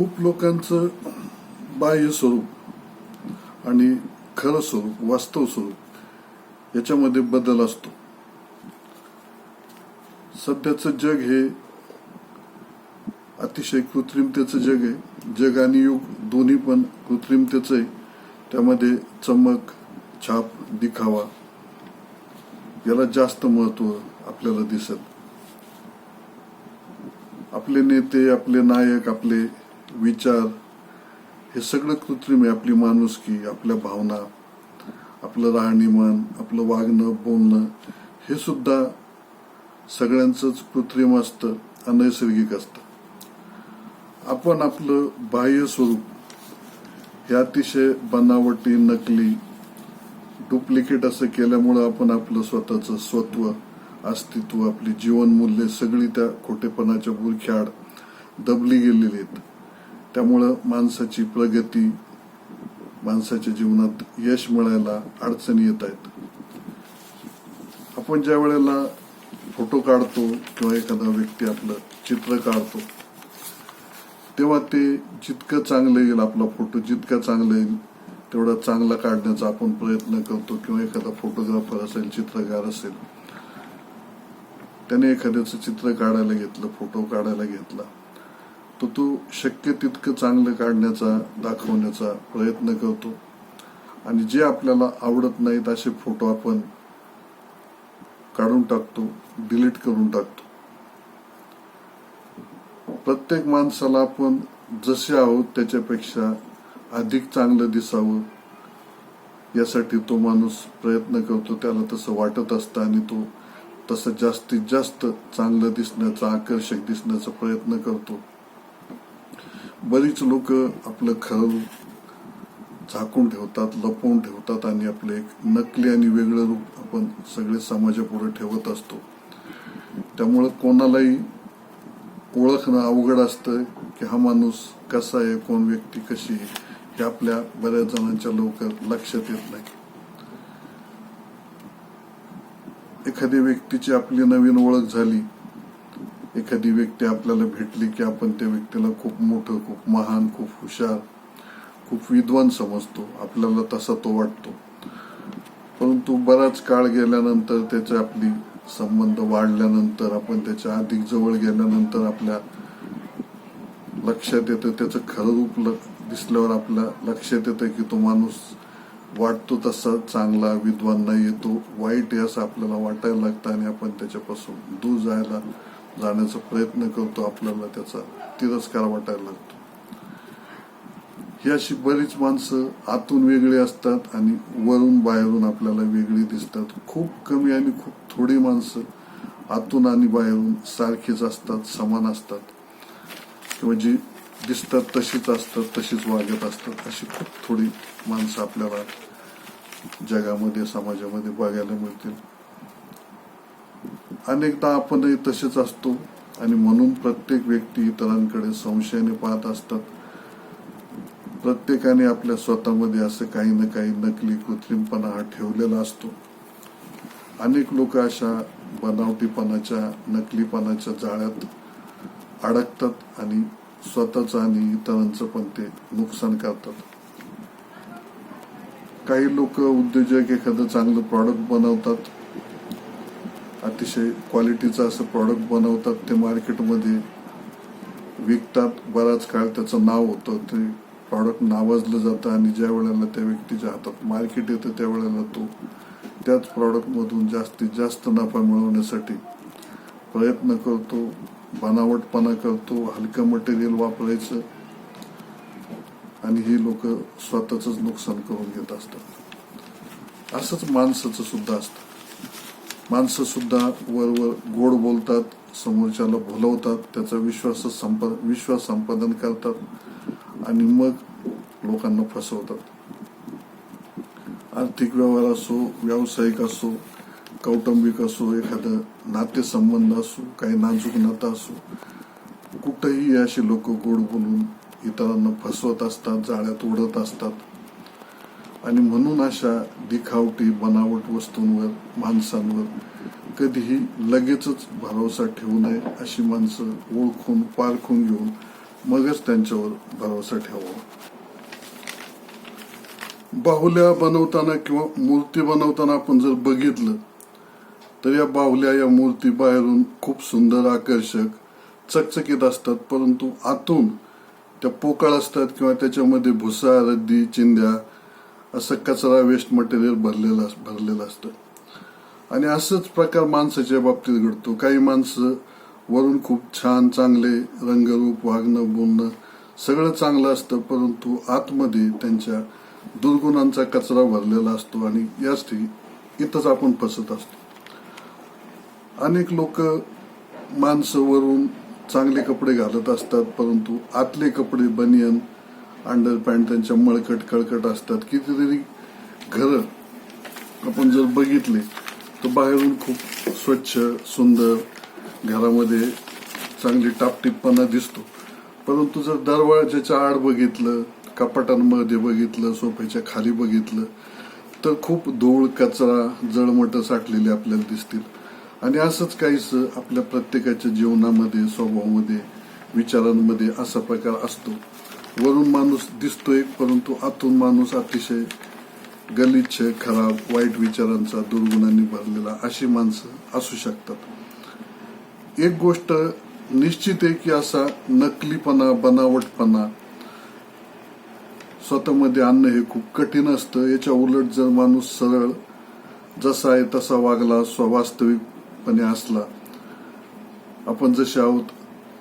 खूप लोकांचं बाह्य स्वरूप आणि खरं स्वरूप, वास्तव स्वरूप याच्यामध्ये बदल असतो. सध्याचं जग हे अतिशय कृत्रिमतेचं जग आहे. जग आणि युग दोन्ही पण कृत्रिमतेचं आहे. त्यामध्ये चमक, छाप, दिखावा याला जास्त महत्व आपल्याला दिसत. आपले नेते, आपले नायक, आपले विचार हे सगळं कृत्रिम आहे. आपली माणुसकी, आपल्या भावना, आपलं राहणीमान, आपलं वागणं, बोलणं हे सुद्धा सगळ्यांचंच कृत्रिम असतं, अनैसर्गिक असतं. आपण आपलं बाह्य स्वरूप हे अतिशय बनावटी, नकली, डुप्लिकेट असं केल्यामुळं आपण आपलं स्वतःचं स्वत्व, अस्तित्व, आपली जीवनमूल्य सगळी त्या खोटेपणाच्या बुरख्याआड दबली गेलेली आहेत. त्यामुळं माणसाची प्रगती, माणसाच्या जीवनात यश मिळायला अडचणी येत आहेत. आपण ज्या वेळेला फोटो काढतो किंवा एखादा व्यक्ती आपलं चित्र काढतो तेव्हा ते जितकं चांगलं येईल, आपला फोटो जितका चांगला येईल तेवढा चांगला काढण्याचा आपण प्रयत्न करतो. किंवा एखादा फोटोग्राफर असेल, चित्रकार असेल, त्याने एखाद्याचं चित्र काढायला घेतलं, फोटो काढायला घेतला, तर तो शक्य तितकं चांगलं काढण्याचा, दाखवण्याचा प्रयत्न करतो. आणि जे आपल्याला आवडत नाहीत असे फोटो आपण काढून टाकतो, डिलीट करून टाकतो. प्रत्येक माणसाला आपण जसे आहोत त्याच्यापेक्षा अधिक चांगलं दिसावं यासाठी तो माणूस प्रयत्न करतो. त्याला तसं वाटत असतं आणि तो तसं जास्तीत जास्त चांगलं दिसण्याचा, आकर्षक दिसण्याचा प्रयत्न करतो. बरीच लोक आपलं खरं रूप झाकून ठेवतात, लपवून ठेवतात आणि आपलं एक नकली आणि वेगळं रूप आपण सगळे समाजापुढे ठेवत असतो. त्यामुळं कोणालाही ओळखणं अवघड असतं की हा माणूस कसा आहे, कोण व्यक्ती कशी आहे, हे आपल्या बऱ्याच जणांच्या लवकर लक्षात येत नाही. एखाद्या व्यक्तीची आपली नवीन ओळख झाली, एखादी व्यक्ती आपल्याला भेटली की आपण त्या व्यक्तीला खूप मोठं, खूप महान, खूप हुशार, खूप विद्वान समजतो. आपल्याला तसा तो वाटतो. परंतु बराच काळ गेल्यानंतर, त्याचे आपली संबंध वाढल्यानंतर, आपण त्याच्या अधिक जवळ गेल्यानंतर आपल्या लक्षात येतं, त्याचं खरं रूप दिसल्यावर आपल्या लक्षात येतं की तो माणूस वाटतो तसा चांगला, विद्वान नाही, तो वाईट आहे असं आपल्याला वाटायला लागतं आणि आपण त्याच्यापासून दूर जाण्याचा प्रयत्न करतो. आपल्याला त्याचा तिरस्कार वाटायला लागतो. ही अशी बरीच माणसं आतून वेगळी असतात आणि वरून बाहेरून आपल्याला वेगळी दिसतात. खूप कमी आणि खूप थोडी माणसं आतून आणि बाहेरून सारखीच असतात, समान असतात, किंवा जी दिसतात तशीच असतात, तशीच वागत असतात. अशी खूप थोडी माणसं आपल्याला जगामध्ये, समाजामध्ये बघायला मिळतील. अनेकदा आपणही तसेच असतो आणि म्हणून प्रत्येक व्यक्ती इतरांकडे संशयाने पाहत असतात. प्रत्येकाने आपल्या स्वतःमध्ये असं काही ना काही नकली, कृत्रिमपणा हा ठेवलेला असतो. अनेक लोक अशा बनावटीपणाच्या, नकलीपणाच्या जाळ्यात अडकतात आणि स्वतःचं आणि इतरांचं पण ते नुकसान करतात. काही लोक, उद्योजक एखादं चांगलं प्रॉडक्ट बनवतात, अतिशय क्वालिटीचं असं प्रॉडक्ट बनवतात, ते मार्केटमध्ये विकतात. बराच काळ त्याचं नाव होतं, ते प्रॉडक्ट नावाजलं जातं आणि ज्या वेळेला त्या व्यक्तीच्या हातात मार्केट येतं त्यावेळेला तो त्याच प्रॉडक्टमधून जास्तीत जास्त नफा मिळवण्यासाठी प्रयत्न करतो, बनावटपणा करतो, हलकं मटेरियल वापरायचं, आणि ही लोक स्वतःच नुकसान करून घेत असतात. असंच माणसाचं सुद्धा असतं. माणसं सुद्धा वरवर गोड बोलतात, समोरच्याला भुलवतात, त्याचा विश्वास संपादन करतात आणि मग लोकांना फसवतात. आर्थिक व्यवहार असो, व्यावसायिक असो, कौटुंबिक असो, एखादं नातेसंबंध असो, काही नाजूक नातं असो, कुठेही अशी लोक गोड बोलून इतरांना फसवत असतात, जाळ्यात उडत असतात. आणि म्हणून अशा दिखावटी, बनावट वस्तूंवर, माणसांवर कधीही लगेचच भरोसा ठेवू नये. अशी माणसं ओळखून, पारखून घेऊन मगच त्यांच्यावर भरोसा ठेवावा. बाहुल्या बनवताना किंवा मूर्ती बनवताना आपण जर बघितलं तर या बाहुल्या, या मूर्ती बाहेरून खूप सुंदर, आकर्षक, चकचकीत असतात, परंतु आतून त्या पोकळ असतात किंवा त्याच्यामध्ये भुसा, रद्दी, चिंध्या असं कचरा, वेस्ट मटेरियल भरलेलं असतं. आणि असंच प्रकार माणसाच्या बाबतीत घडतो. काही माणसं वरून खूप छान, चांगले, रंगरूप, वागणं, बोलणं सगळं चांगलं असतं, परंतु आतमध्ये त्यांच्या दुर्गुणांचा कचरा भरलेला असतो आणि इथंच आपण फसत असतो. अनेक लोक, माणसं वरून चांगले कपडे घालत असतात, परंतु आतले कपडे, बनियन, अंडरपॅन्ट त्यांच्या मळकट कळकट असतात. कितीतरी घरं आपण जर बघितले तर बाहेरून खूप स्वच्छ, सुंदर, घरामध्ये चांगली टापटीपपणा दिसतो, परंतु जर दरवाजाच्या आड बघितलं, कपाटांमध्ये बघितलं, सोफ्याच्या खाली बघितलं तर खूप धूळ, कचरा, जळमटं साठलेली आपल्याला दिसतील. आणि असंच काहीसं आपल्या प्रत्येकाच्या जीवनामध्ये, स्वभावामध्ये, विचारांमध्ये असा प्रकार असतो. वरून माणूस दिसतोय, परंतु आतून माणूस अतिशय गलिच्छ, खराब, वाईट विचारांचा, दुर्गुणांनी भरलेला अशी माणसं असू शकतात. एक गोष्ट निश्चित आहे की असा नकलीपणा, बनावटपणा स्वतःमध्ये आणणं हे खूप कठीण असतं. याच्या उलट जर माणूस सरळ जसा आहे तसा वागला, स्वाभाविकपणे असला, आपण जसे आहोत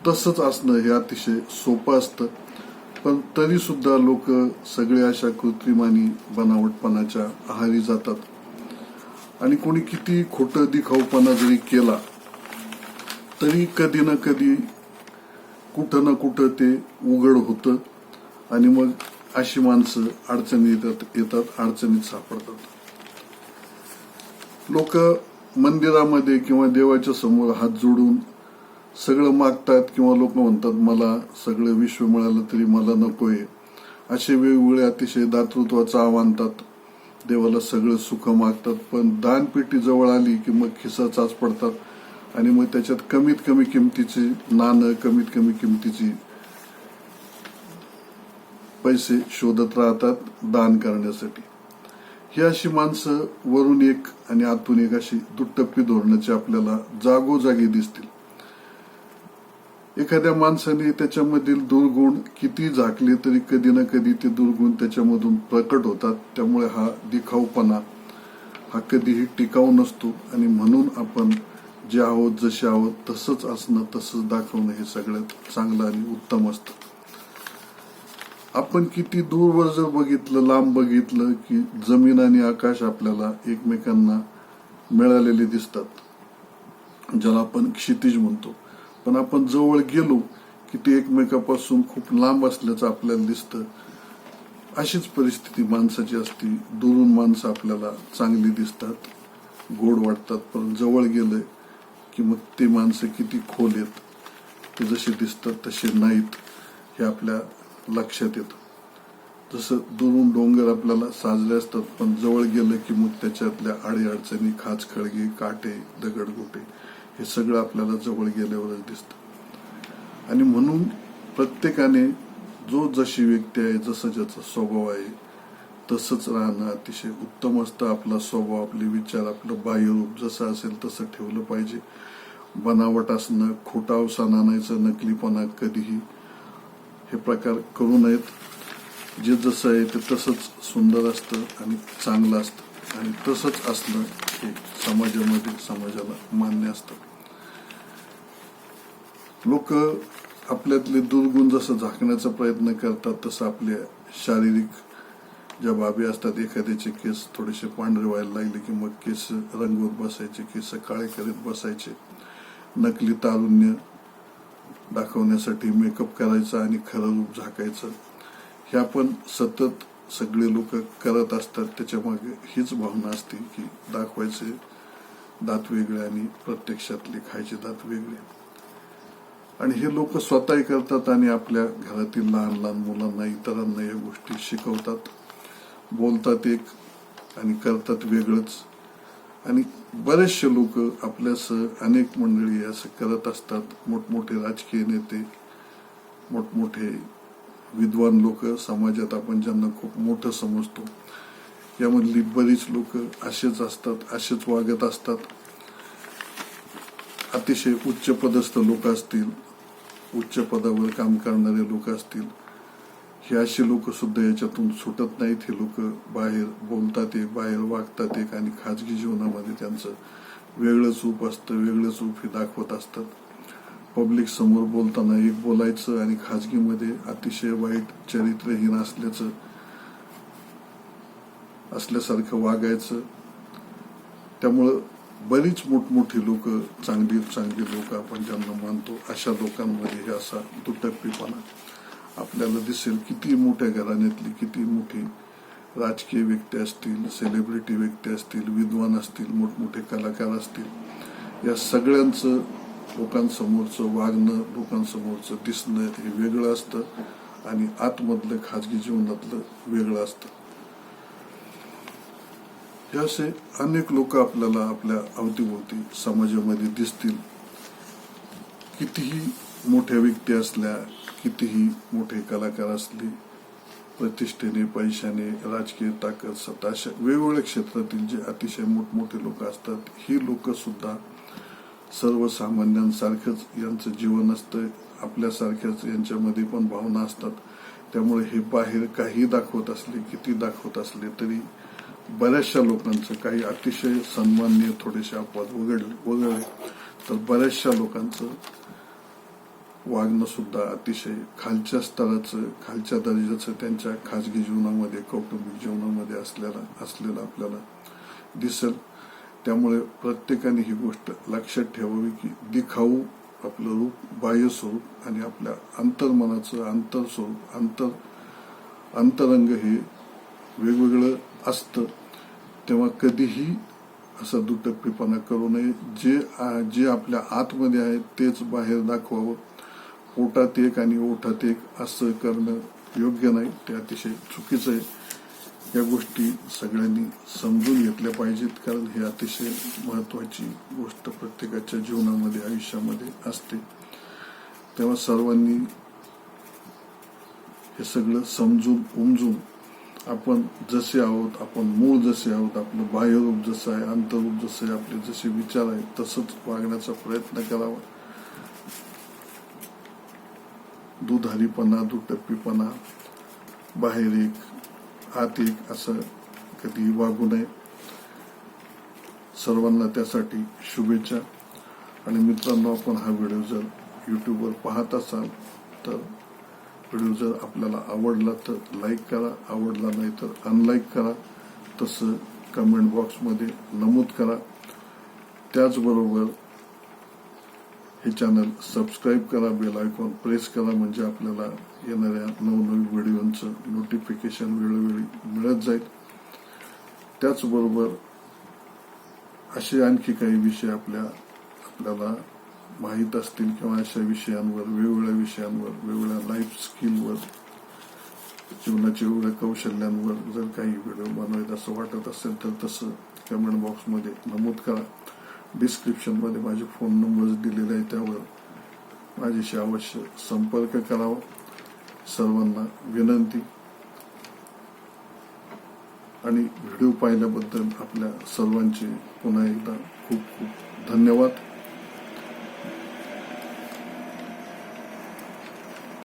तसंच असणं हे अतिशय सोपं असतं. पण तरी सुद्धा लोक सगळे अशा कृत्रिम आणि बनावटपणाच्या आहारी जातात. आणि कोणी किती खोटं दिखाऊपणा जरी केला तरी कधी ना कधी, कुठं ना कुठं ते उघड होतं आणि मग अशी माणसं अडचणीत येतात, अडचणीत सापडतात. लोक मंदिरामध्ये किंवा देवाच्या समोर हात जोडून सगळं मागतात किंवा लोक म्हणतात मला सगळं विश्व मिळालं तरी मला नकोय, असे वेगवेगळे अतिशय दातृत्वाचं आव्हानतात, देवाला सगळं सुख मागतात. पण दानपेटी जवळ आली की मग खिसा चाच पडतात आणि मग त्याच्यात कमीत कमी किमतीची नाणं, कमीत कमी किमतीची पैसे शोधत राहतात दान करण्यासाठी. ही अशी माणसं वरून एक आणि आतून एक अशी दुटप्पी धोरणाची आपल्याला जागोजागी दिसतील. एखाद्या माणसाने त्याच्यामधील दुर्गुण किती झाकले तरी कधी ना कधी ते दुर्गुण त्याच्यामधून प्रकट होतात. त्यामुळे हा दिखाऊपणा हा कधीही टिकाऊ नसतो आणि म्हणून आपण जे आहोत, जसे आहोत तसंच असणं, तसंच दाखवणं हे सगळ्यात चांगलं आणि उत्तम असतं. आपण किती दूरवर जर बघितलं, लांब बघितलं की जमीन आणि आकाश आपल्याला एकमेकांना मिळालेले दिसतात, ज्याला आपण क्षितिज म्हणतो. पण आपण जवळ गेलो की ते एकमेकापासून खूप लांब असल्याचं आपल्याला दिसतं. अशीच परिस्थिती माणसाची असते. दुरून माणसं आपल्याला चांगली दिसतात, गोड वाटतात, पण जवळ गेलं की मग ते माणसं किती खोल आहेत, ते जसे दिसतात तसे नाहीत हे आपल्या लक्षात येतं. जसं दुरून डोंगर आपल्याला साजले असतात, पण जवळ गेलं की मग त्याच्यातल्या अडीअडचणी, खाचखळगे, काटे, दगडगोटे हे सगळं आपल्याला जवळ गेल्यावरच दिसतं. आणि म्हणून प्रत्येकाने जो जशी व्यक्ती आहे, जसं ज्याचा स्वभाव आहे तसंच राहणं अतिशय उत्तम असतं. आपला स्वभाव, आपले विचार, आपलं बाह्यरूप जसं असेल तसं ठेवलं पाहिजे. बनावट असणं, खोटा अवसान आणायचं, नकलीपणा कधीही हे प्रकार करू नयेत. जे जसं आहे ते तसंच सुंदर असतं आणि चांगलं असतं आणि तसंच असणं हे समाजाला मान्य असतं. लोक आपल्यातले दुर्गुण जसं झाकण्याचा प्रयत्न करतात तसं आपल्या शारीरिक ज्या बाबी असतात, एखाद्याचे केस थोडेसे पांढरे व्हायला लागले की मग केस रंगवत बसायचे, केस काळे करीत बसायचे, नकली तारुण्य दाखवण्यासाठी मेकअप करायचा आणि खरं रूप झाकायचं, हे आपण सतत सगळे लोक करत असतात. त्याच्यामागे हीच भावना असते की दाखवायचे दात वेगळे आणि प्रत्यक्षातले खायचे दात वेगळे. आणि हे लोक स्वतःही करतात आणि आपल्या घरातील लहान लहान मुलांना, इतरांना या गोष्टी शिकवतात. बोलतात एक आणि करतात वेगळंच. आणि बरेचसे लोक आपल्यासह अनेक मंडळी असं करत असतात. मोठमोठे राजकीय नेते मोठमोठे विद्वान लोक, समाजात आपण ज्यांना खूप मोठं समजतो, यामधली बरीच लोक असेच असतात, असेच वागत असतात. अतिशय उच्च पदस्थ लोक असतील, उच्च पदावर काम करणारे लोक असतील, हे असे लोक सुद्धा याच्यातून सुटत नाहीत. हे लोक बाहेर बोलतात एक, बाहेर वागतात एक, आणि खाजगी जीवनामध्ये त्यांचं वेगळंच रूप असतं, वेगळंच रूप हे दाखवत असतात. पब्लिक समोर बोलताना एक बोलायचं आणि खाजगीमध्ये अतिशय वाईट चरित्रहीन असल्यासारखं वागायचं. त्यामुळं बरीच मोठमोठी लोक, चांगली चांगली लोक आपण ज्यांना मानतो, अशा लोकांमध्ये हे असा दुटप्पीपणा आपल्याला दिसेल. किती मोठ्या घराण्यातली, किती मोठी राजकीय व्यक्ती असतील, सेलिब्रिटी व्यक्ती असतील, विद्वान असतील, मोठमोठे कलाकार असतील, या सगळ्यांचं लोकांसमोरचं वागणं, लोकांसमोरचं दिसणं हे वेगळं असतं आणि आतमधलं खाजगी जीवनातलं वेगळं असतं. हे असे अनेक लोक आपल्याला आपल्या अवतीभोवती समाजामध्ये दिसतील. कितीही मोठ्या व्यक्ती असल्या, कितीही मोठे कलाकार असले, प्रतिष्ठेने, पैशाने, राजकीय ताकद, सत्ता, अशा वेगवेगळ्या क्षेत्रातील जे अतिशय मोठमोठे लोक असतात, ही लोक सुद्धा सर्वसामान्यांसारखंच यांचं जीवन असतं. आपल्यासारख्याच यांच्यामध्ये पण भावना असतात. त्यामुळे हे बाहेर काही दाखवत असले, किती दाखवत असले तरी बऱ्याचशा लोकांचं, काही अतिशय सन्माननीय थोडेसे अपवाद वगळले तर बऱ्याचशा लोकांचं वागणं सुद्धा अतिशय खालच्या स्तराचं, खालच्या दर्जाचं त्यांच्या खाजगी जीवनामध्ये, कौटुंबिक जीवनामध्ये असलेलं आपल्याला दिसेल. त्यामुळे प्रत्येकाने ही गोष्ट लक्षात ठेवावी की दिखाऊ आपलं रूप, बाह्य स्वरूप आणि आपल्या अंतर्मनाचं अंतर स्वरूप, अंतरंग हे वेगवेगळं असतं. तेव्हा कधीही असा दुटप्पीपणा करू नये. जे आपल्या आतमध्ये आहे तेच बाहेर दाखवावं. पोटात एक आणि ओठात एक असं करणं योग्य नाही, ते अतिशय चुकीचं आहे. या गोष्टी सगळ्यांनी समजून घेतल्या पाहिजेत, कारण ही अतिशय महत्वाची गोष्ट प्रत्येकाच्या जीवनामध्ये, आयुष्यामध्ये असते. तेव्हा सर्वांनी हे सगळं समजून उमजून आपण जसे आहोत, आपण मूळ जसे आहोत, आपलं बाह्यरूप जसं आहे, अंतरूप जसं आहे, आपले जसे विचार आहेत तसंच वागण्याचा प्रयत्न करावा. दुधारीपणा, दुटप्पीपणा, बाहेर एक आत एक असं कधी वागू नये. सर्वांना त्यासाठी शुभेच्छा. आणि मित्रांनो, आपण हा व्हिडिओ जर यूट्यूबवर पाहत असाल तर व्हिडिओ जर आपल्याला आवडला तर लाईक करा, आवडला नाही तर अनलाईक करा. तसं कमेंट बॉक्समध्ये नमूद करा. त्याचबरोबर हे चॅनल सबस्क्राईब करा, बेल आयकॉन प्रेस करा, म्हणजे आपल्याला येणाऱ्या नवनवीन व्हिडिओचं नोटिफिकेशन वेळोवेळी मिळत जाईल. त्याचबरोबर असे आणखी काही विषय आपल्याला माहीत असतील किंवा अशा विषयांवर, वेगवेगळ्या विषयांवर, वेगवेगळ्या लाईफ स्किलवर, जीवनाच्या वेगवेगळ्या कौशल्यांवर जर काही व्हिडिओ बनवायचं असं वाटत असेल तर तसं कमेंट बॉक्समध्ये नमूद करा. डिस्क्रिप्शनमध्ये माझे फोन नंबर दिलेले आहे, त्यावर माझ्याशी अवश्य संपर्क करावा. सर्वांना विनंती. आणि व्हिडिओ पाहिल्याबद्दल आपल्या सर्वांचे पुन्हा एकदा खूप खूप धन्यवाद.